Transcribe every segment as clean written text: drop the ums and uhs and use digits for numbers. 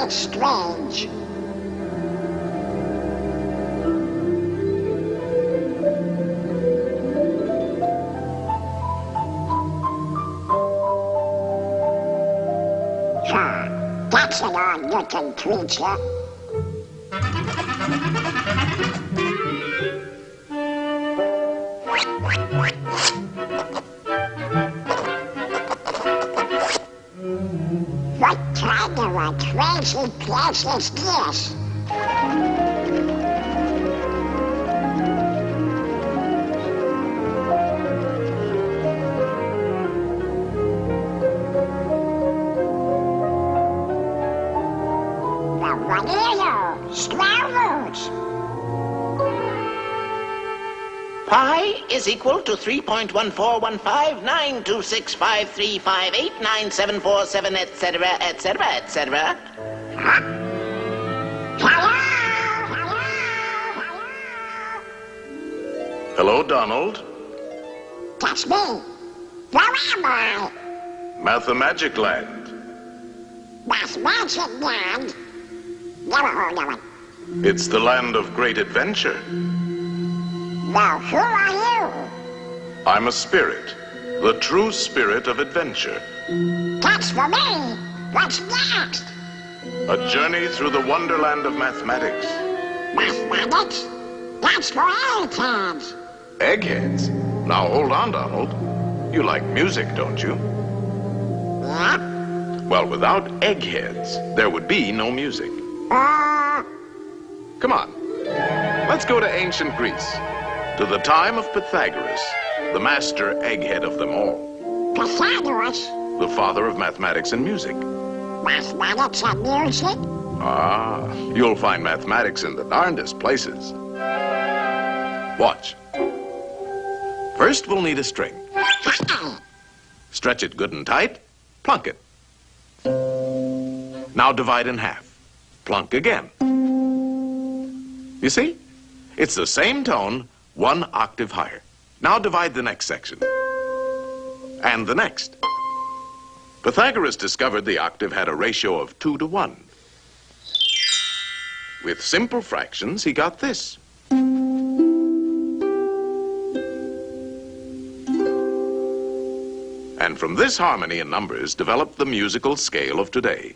very strange. That's an odd-looking creature. What kind of a crazy place is this? Pi is equal to 3.141592653589747, etc., etc., etc. Hello, Donald. That's me. Where am I? Mathmagic Land. Mathmagic Land? Never heard of it. It's the land of great adventure. Now, who are you? I'm a spirit, the true spirit of adventure. That's for me. What's next? A journey through the wonderland of mathematics. Mathematics? That's for eggheads. Eggheads? Now hold on, Donald. You like music, don't you? Yeah? Well, without eggheads, there would be no music. Come on. Let's go to ancient Greece. To the time of Pythagoras, the master egghead of them all. Pythagoras? The father of mathematics and music. Mathematics and music? Ah, you'll find mathematics in the darndest places. Watch. First, we'll need a string. Stretch it good and tight, plunk it. Now divide in half. Plunk again. You see? It's the same tone, one octave higher. Now divide the next section. And the next. Pythagoras discovered the octave had a ratio of 2 to 1. With simple fractions, he got this. And from this harmony in numbers developed the musical scale of today.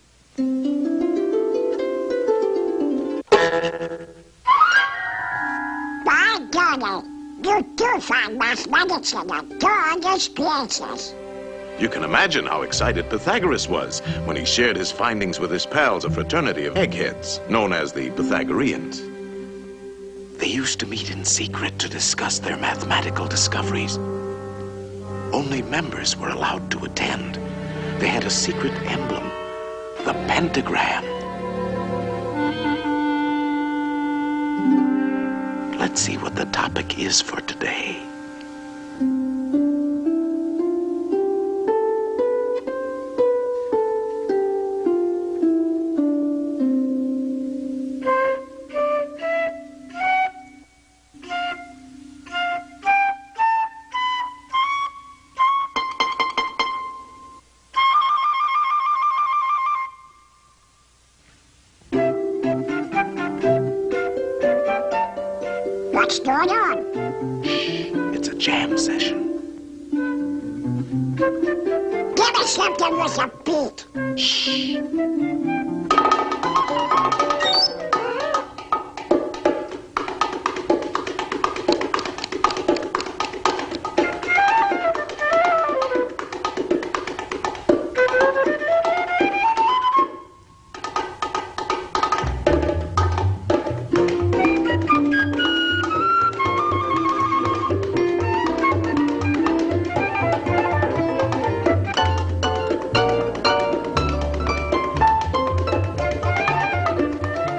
By golly, you do find mathematics in the darndest places. You can imagine how excited Pythagoras was when he shared his findings with his pals, a fraternity of eggheads, known as the Pythagoreans. They used to meet in secret to discuss their mathematical discoveries. Only members were allowed to attend. They had a secret emblem, the pentagram. Let's see what the topic is for today. What's going on? It's a jam session. Give me something with a beat. Shh.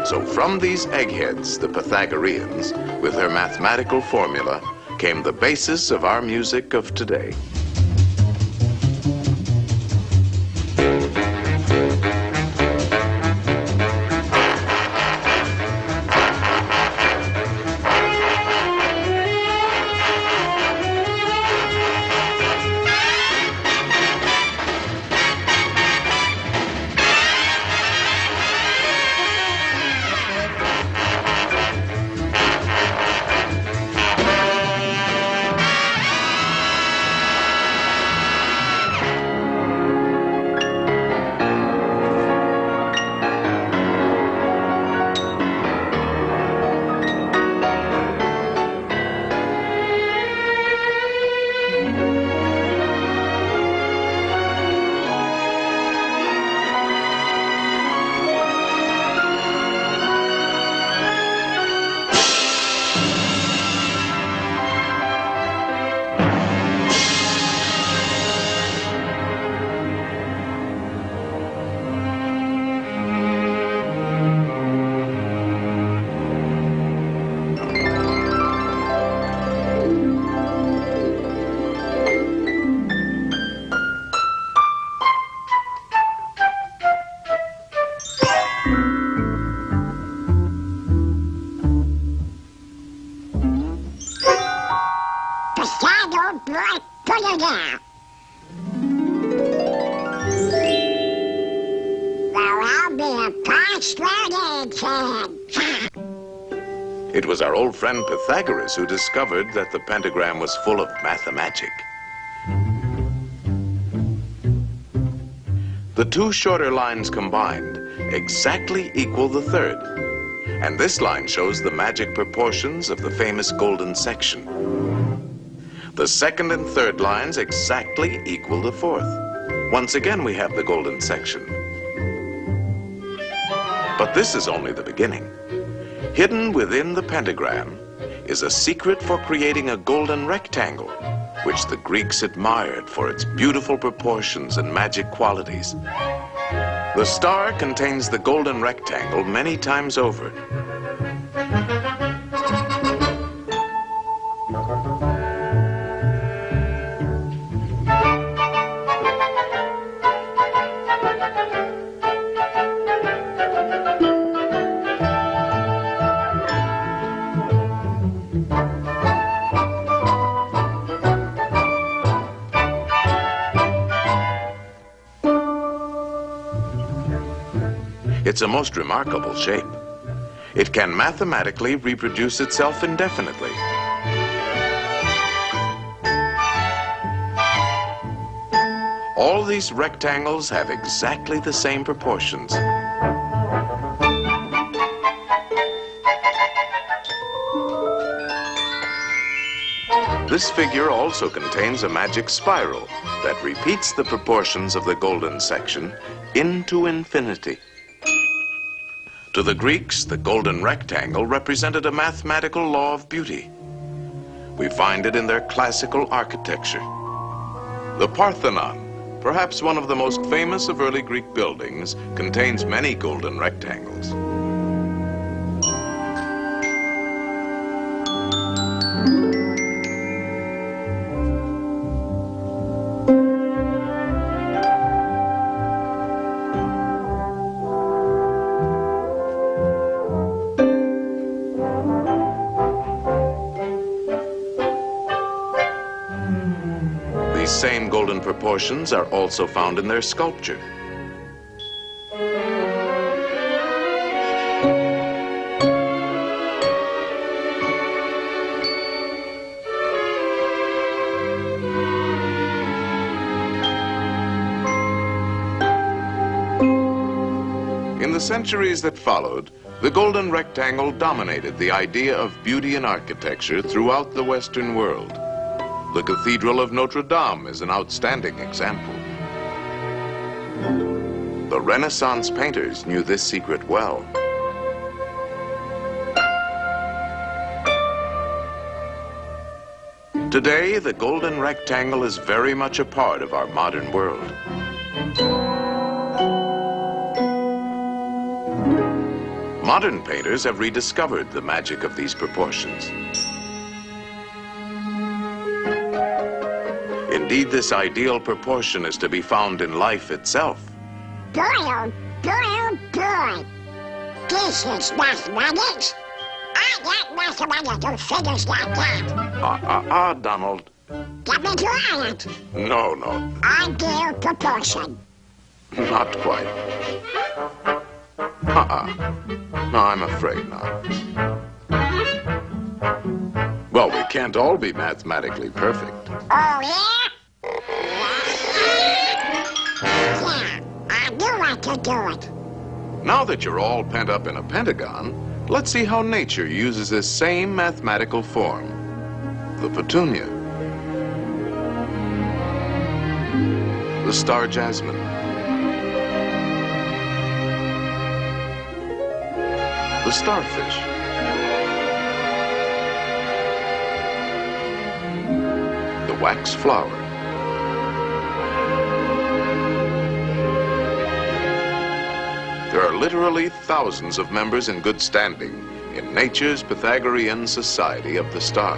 So from these eggheads, the Pythagoreans, with their mathematical formula, came the basis of our music of today. out. Well, I'll be a password fan. It was our old friend Pythagoras who discovered that the pentagram was full of mathmagic. The two shorter lines combined exactly equal the third. And this line shows the magic proportions of the famous golden section. The second and third lines exactly equal the fourth. Once again, we have the golden section. But this is only the beginning. Hidden within the pentagram is a secret for creating a golden rectangle, which the Greeks admired for its beautiful proportions and magic qualities. The star contains the golden rectangle many times over. It's a most remarkable shape. It can mathematically reproduce itself indefinitely. All these rectangles have exactly the same proportions. This figure also contains a magic spiral that repeats the proportions of the golden section into infinity. To the Greeks, the golden rectangle represented a mathematical law of beauty. We find it in their classical architecture. The Parthenon, perhaps one of the most famous of early Greek buildings, contains many golden rectangles. These same golden proportions are also found in their sculpture. In the centuries that followed, the golden rectangle dominated the idea of beauty in architecture throughout the Western world. The Cathedral of Notre Dame is an outstanding example. The Renaissance painters knew this secret well. Today, the golden rectangle is very much a part of our modern world. Modern painters have rediscovered the magic of these proportions. Indeed, this ideal proportion is to be found in life itself. Boy, oh boy, oh boy. This is mathematics. I got mathematical figures like that. Donald. Get me to it. No, no, Ideal proportion. not quite. No, I'm afraid not. Well, we can't all be mathematically perfect. Oh, yeah? Yeah, I knew I could do it. Now that you're all pent up in a pentagon, let's see how nature uses this same mathematical form. The petunia. The star jasmine. The starfish. The wax flower. There are literally thousands of members in good standing in nature's Pythagorean Society of the Star.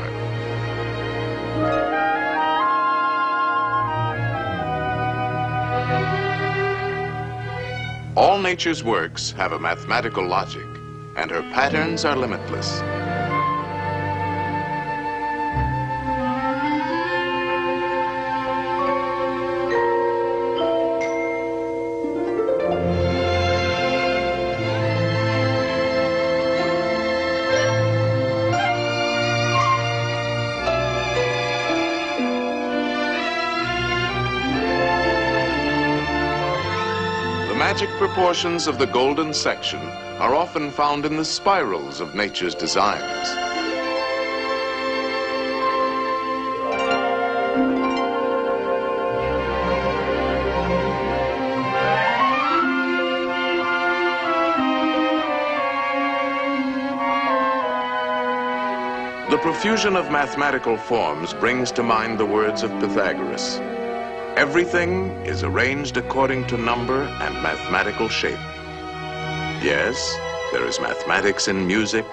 All nature's works have a mathematical logic, and her patterns are limitless. magic proportions of the golden section are often found in the spirals of nature's designs. The profusion of mathematical forms brings to mind the words of Pythagoras. Everything is arranged according to number and mathematical shape. Yes, there is mathematics in music,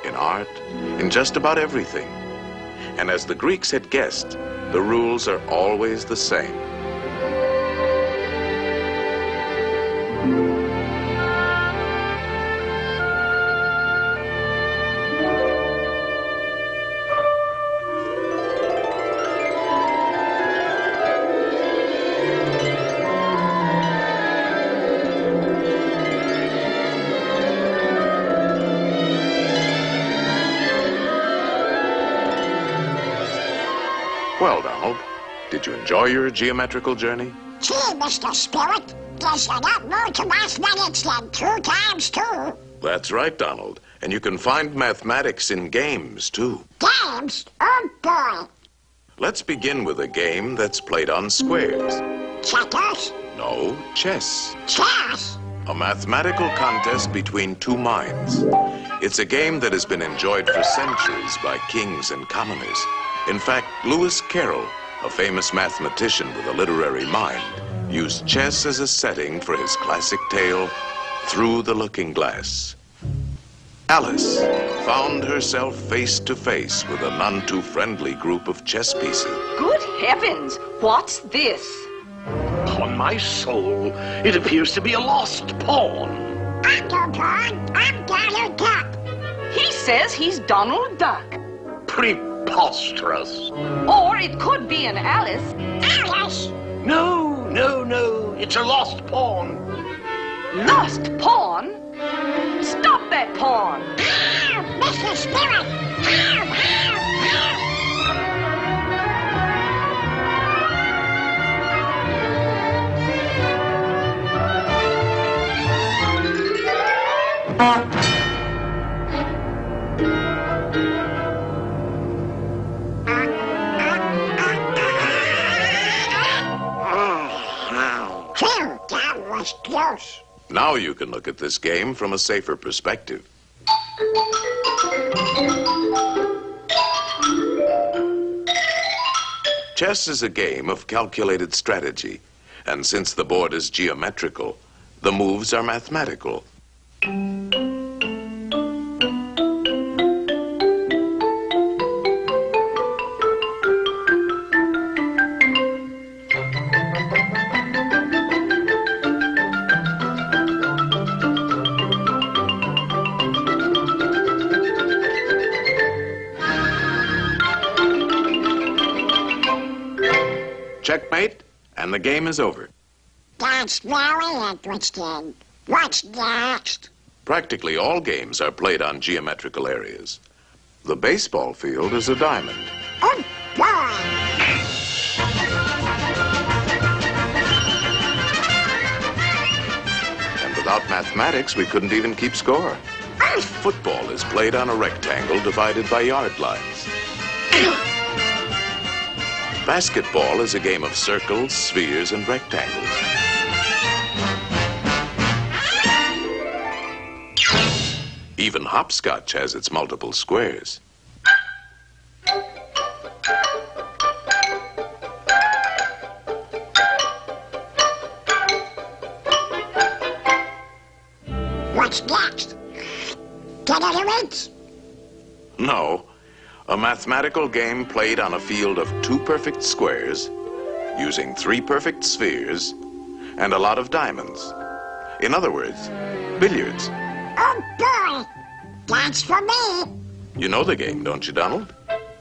in art, in just about everything. And as the Greeks had guessed, the rules are always the same. Well, Donald, did you enjoy your geometrical journey? Gee, Mr. Spirit, there's a lot more to mathematics than 2 times 2. That's right, Donald. And you can find mathematics in games, too. Games? Oh, boy. Let's begin with a game that's played on squares. Checkers? No, chess. Chess? A mathematical contest between two minds. It's a game that has been enjoyed for centuries by kings and commoners. In fact, Lewis Carroll, a famous mathematician with a literary mind, used chess as a setting for his classic tale, Through the Looking Glass. Alice found herself face to face with a none too friendly group of chess pieces. Good heavens! What's this? Upon my soul, it appears to be a lost pawn. I'm no pawn. I'm Donald Duck. He says he's Donald Duck. Preposterous. Or it could be an Alice. Alice? No, no, no. It's a lost pawn. Lost pawn? Stop that pawn! Ow, Mr. Spirit! Ow, Phew, that was close. Now you can look at this game from a safer perspective. Chess is a game of calculated strategy, and since the board is geometrical, the moves are mathematical. Checkmate, and the game is over. That's very interesting. What's next? Practically all games are played on geometrical areas. The baseball field is a diamond. Oh, boy. And without mathematics, we couldn't even keep score. Football is played on a rectangle divided by yard lines. Basketball is a game of circles, spheres, and rectangles. Even hopscotch has its multiple squares. What's next? Tournaments? No, a mathematical game played on a field of 2 perfect squares, using 3 perfect spheres, and a lot of diamonds. In other words, billiards. Oh, boy. That's for me. You know the game, don't you, Donald?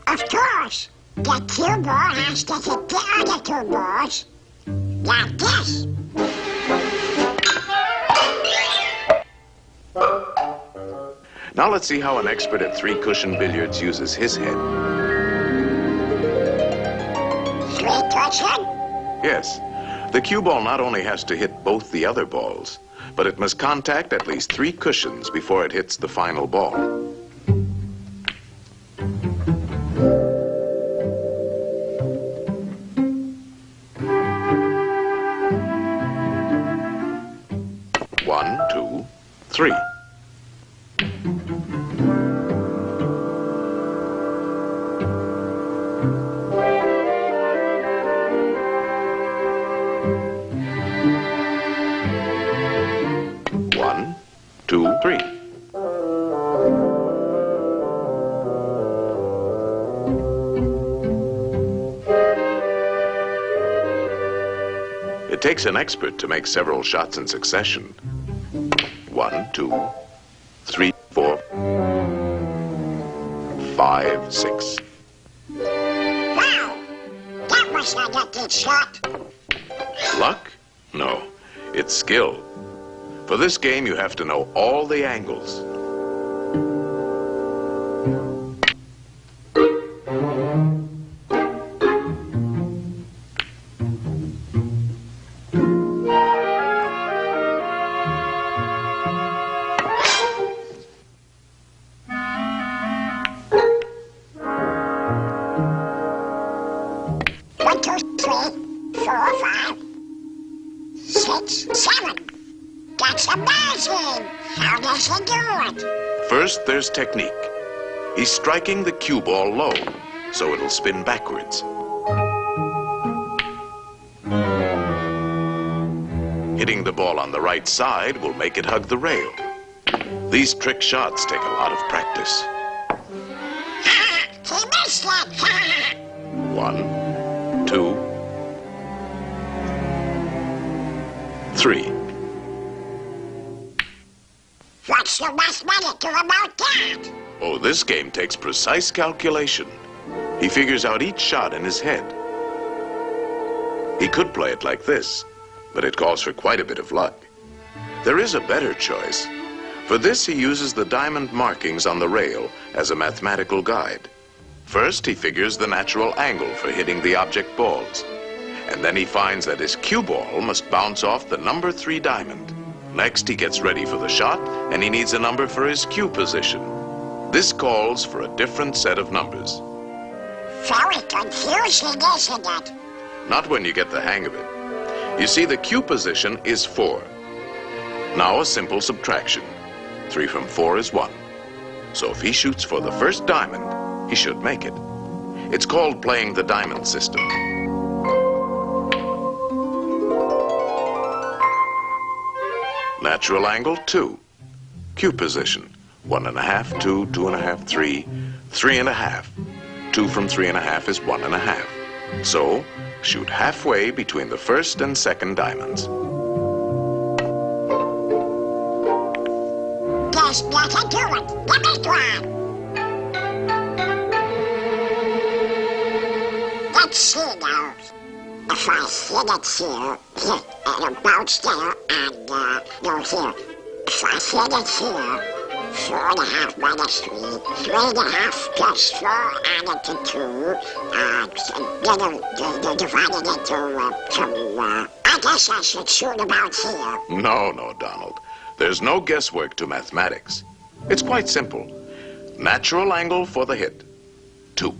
Of course. The cue ball has to hit the other 2 balls. Like this. Now let's see how an expert at 3-cushion billiards uses his head. 3-cushion? Yes, the cue ball not only has to hit both the other balls, but it must contact at least 3 cushions before it hits the final ball. One, two, three. One, two, three. It takes an expert to make several shots in succession. 1, 2, 3, 4, 5, 6. Wow! That was not a good shot. Luck? No, it's skill. For this game, you have to know all the angles. One, two, three, 4, 5, 6, 7. That's amazing! How does he do it? First, there's technique. He's striking the cue ball low, so it'll spin backwards. Hitting the ball on the right side will make it hug the rail. These trick shots take a lot of practice. He missed it! 1, 2, 3. What's the mathematic about that? Oh, this game takes precise calculation. He figures out each shot in his head. He could play it like this, but it calls for quite a bit of luck. There is a better choice. For this, he uses the diamond markings on the rail as a mathematical guide. First, he figures the natural angle for hitting the object balls. And then he finds that his cue ball must bounce off the number 3 diamond. Next, he gets ready for the shot, and he needs a number for his cue position. This calls for a different set of numbers. Very confusing, isn't it? Not when you get the hang of it. You see, the cue position is 4. Now a simple subtraction. 3 from 4 is 1. So if he shoots for the first diamond, he should make it. It's called playing the diamond system. Natural angle 2. Cue position 1.5, 2, 2.5, 3, 3.5. 2 from 3.5 is 1.5. So shoot halfway between the first and second diamonds. There's nothing to it. Let me try. Let's see now. If I hit it here, it'll bounce there, and no here. If I hit it here, 4.5 minus 3, 3.5 plus 4 added to 2, divided into 2. I guess I should shoot about here. No, Donald. There's no guesswork to mathematics. It's quite simple. Natural angle for the hit, 2.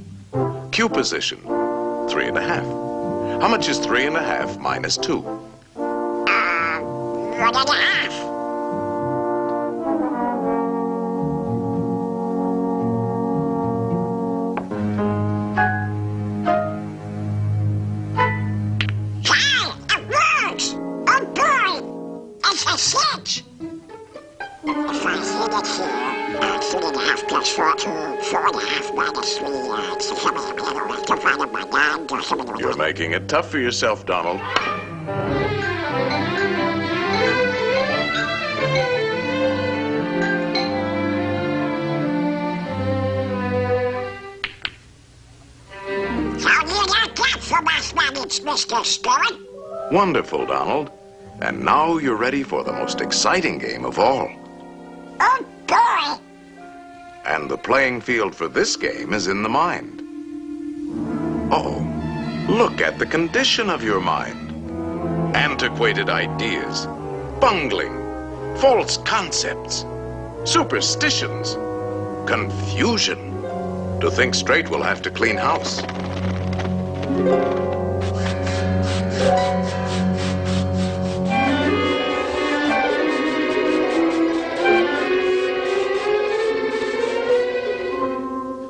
Cue position, 3.5. How much is 3.5 minus 2? 1.5. Hey, it works! Oh boy! It's a 6! If I hit it here, 3.5 plus 4, 2, 4.5 minus 3, divided by 9, You're making it tough for yourself, Donald. How do you like that for mathematics, Mr. Spirit? Wonderful, Donald. And now you're ready for the most exciting game of all. Oh boy! And the playing field for this game is in the mind. Uh-oh. Look at the condition of your mind. Antiquated ideas, bungling, false concepts, superstitions, confusion. To think straight, we'll have to clean house.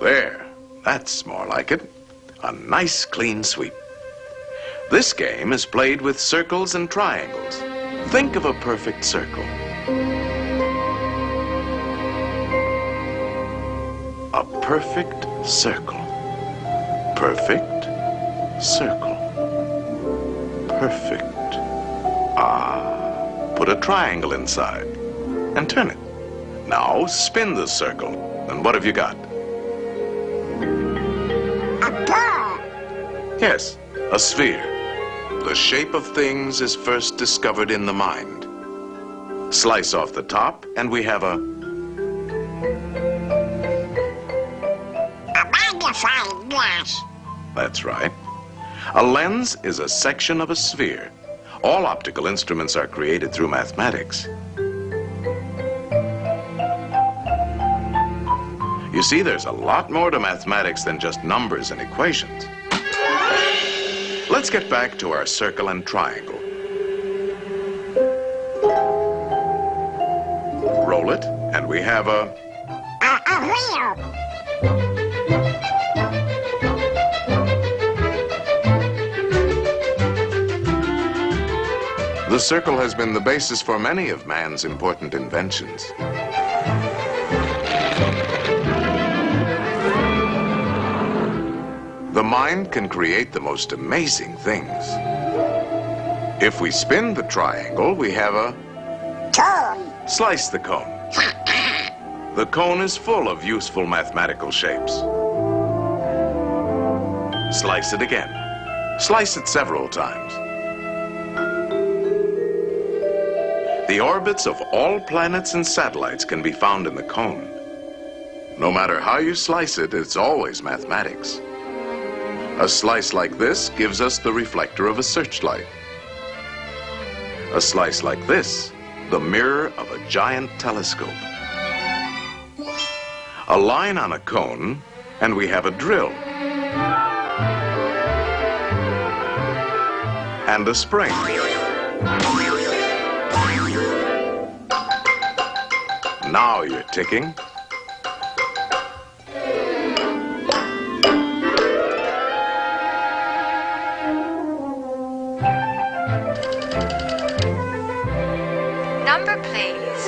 There, that's more like it. A nice clean sweep. This game is played with circles and triangles. Think of a perfect circle. A perfect circle. Perfect circle. Perfect. Ah, put a triangle inside and turn it. Now spin the circle. And what have you got? A ball. Yes, a sphere. The shape of things is first discovered in the mind. Slice off the top, and we have a magnifying glass. That's right. A lens is a section of a sphere. All optical instruments are created through mathematics. You see, there's a lot more to mathematics than just numbers and equations. Let's get back to our circle and triangle. Roll it, and we have a wheel. The circle has been the basis for many of man's important inventions. The mind can create the most amazing things. If we spin the triangle, we have a Cone. slice the cone. The cone is full of useful mathematical shapes. Slice it again. Slice it several times. The orbits of all planets and satellites can be found in the cone. No matter how you slice it, it's always mathematics. A slice like this gives us the reflector of a searchlight. A slice like this, the mirror of a giant telescope. A line on a cone, and we have a drill. And a spring. Now you're ticking. Number, please.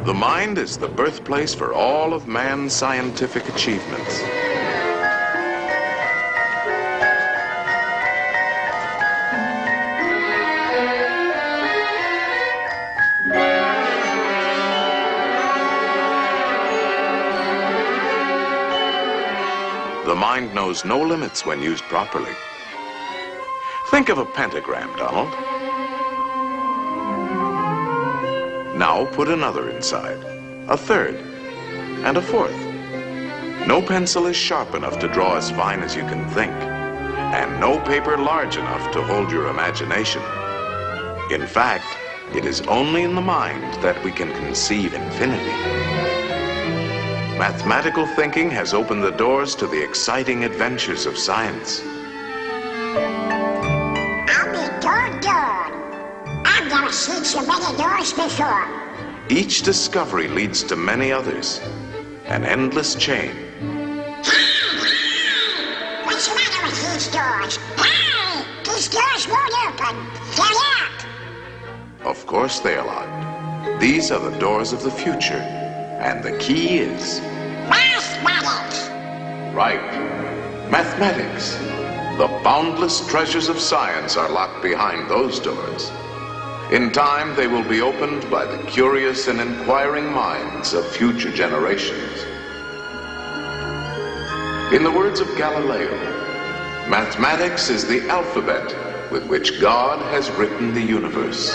The mind is the birthplace for all of man's scientific achievements. The mind knows no limits when used properly. Think of a pentagram, Donald. Now put another inside, a third, and a fourth. No pencil is sharp enough to draw as fine as you can think, and no paper large enough to hold your imagination. In fact, it is only in the mind that we can conceive infinity. Mathematical thinking has opened the doors to the exciting adventures of science. I'll be doggone. I've never seen so many doors before. Each discovery leads to many others, an endless chain. What's the matter with these doors? Hey! These doors won't open. They're locked. Of course they are locked. These are the doors of the future, and the key is Mathematics. right. Mathematics. The boundless treasures of science are locked behind those doors. In time, they will be opened by the curious and inquiring minds of future generations. In the words of Galileo, mathematics is the alphabet with which God has written the universe.